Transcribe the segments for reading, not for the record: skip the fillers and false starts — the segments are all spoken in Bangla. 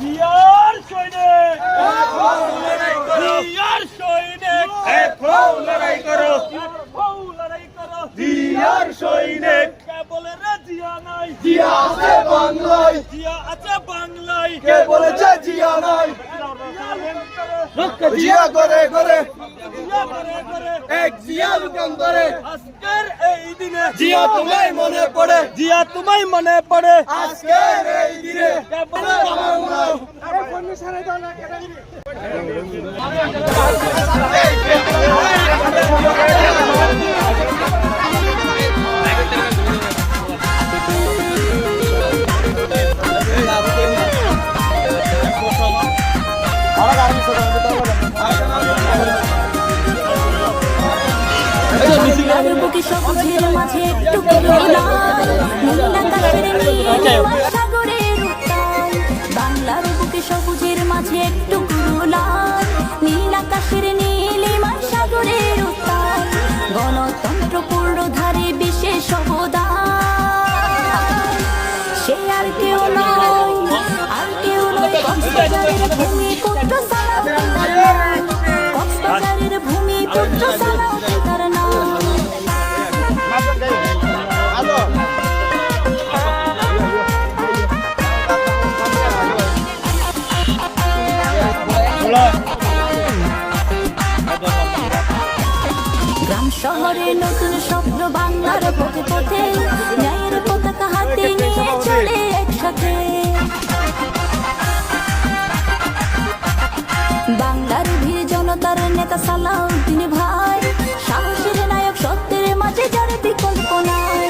জিয়ার সৈনিক লড়াই করো জিয়ার সৈনিক লড়াই করো লড়াই করো জিয়ার সৈনিক কে বলে রে জিয়া নাই জিয়া আছে বাংলায় জিয়া আছে বাংলায় কে বলেছে জিয়া নাই জিয়া করে করে জিয়া করে করে এক জিয়া লুকান করে আজকের এই দিনে জিয়া তোমায় মনে পড়ে জিয়া তোমায় মনে পড়ে আজকের এই দিনে কে বলে বাংলা এই কন্ডিশনে দাও না ক্যাটাগরি সবুজের মাঝে একটু বাংলার বুকে সবুজের মাঝে একটু লাল নীল আকাশের নীলিমার সাগরের উত্তাল গণতন্ত্র পূর্ণ ধারে বিশেষ অবদান সে আর কেউ নয় আর কেউ নয় কক্সবাজারের ভূমিপুত্র সালাউদ্দিন কক্সবাজারের ভূমিপুত্র সালাউদ্দিন তার নাম গ্রাম শহরে নতুন স্বপ্ন বাংলার পথে পথে ন্যায়ের পতাকা হাতে নিয়ে চলে একসাথে বাংলার বীর জনতার নেতা সালাউদ্দিন ভাই সাহসের নায়ক সত্যের মাঝে যার বিকল্প নাই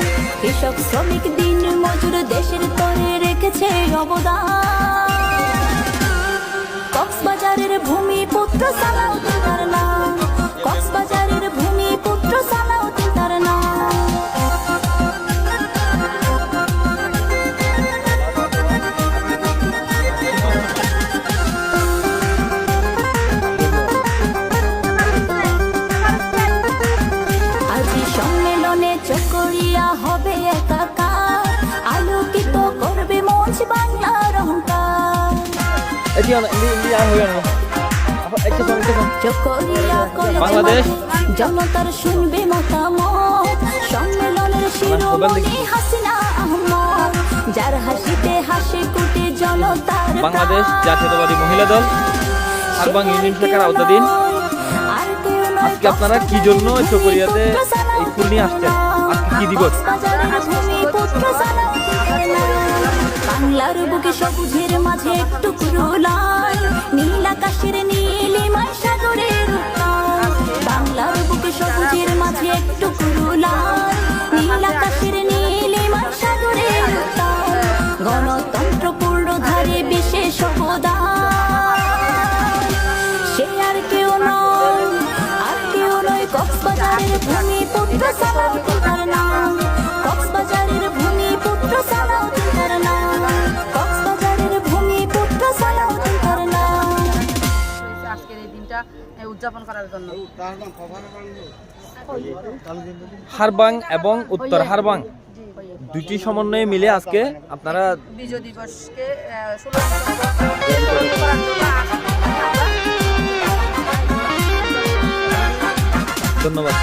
কৃষক শ্রমিক দিন মজুর দেশের তরে রেখেছে অবদান কক্সবাজারের ভূমিপুত্র সালাউদ্দিন তার নাম কক্সবাজারের ভূমিপুত্র সালাউদ্দিন তার নাম আজি সম্মেলনে চকরিয়া হবে একাকার আলোকিত করবে মঞ্চ বাংলার অহংকার বাংলাদেশ জনতার শুনবে মতামত সম্মেলনের শিরোমণি হাসিনা আহমদ যার হাসিতে হাসি কুটি জনতার বাংলাদেশ জাতীয়তাবাদী মহিলা দল হারবাং ইউনিয়ন শাখার আওতাধীন আজকে আপনারা কি জন্য চকরিয়াতে এই ফুল নিয়ে আসছেন আজকে কি দিবস বাংলার বুকে সবুজের মাঝে একটু লাল নীল আকাশের নীলিমার সাগরের উত্তাল বাংলার বুকে সবুজের মাঝে একটু লাল নীল আকাশের নীলিমার সাগরের উত্তাল গণতন্ত্র পূর্ণ ধারে বিশেষ অবদান সে আর কেউ নয় আর কেউ নয় কক্সবাজারের ভূমিপুত্র সালাউদ্দিন তার নাম কক্সবাজারের ভূমিপুত্র সালাউদ্দিন তার নাম কক্সবাজারের ভূমিপুত্র সালাউদ্দিন তার নাম আজকের এই দিনটা উদযাপন করার জন্য হারবাং এবং উত্তর হারবাং দুটি সমন্বয়ে মিলে আজকে আপনারা বিজয় দিবসকে ধন্যবাদ।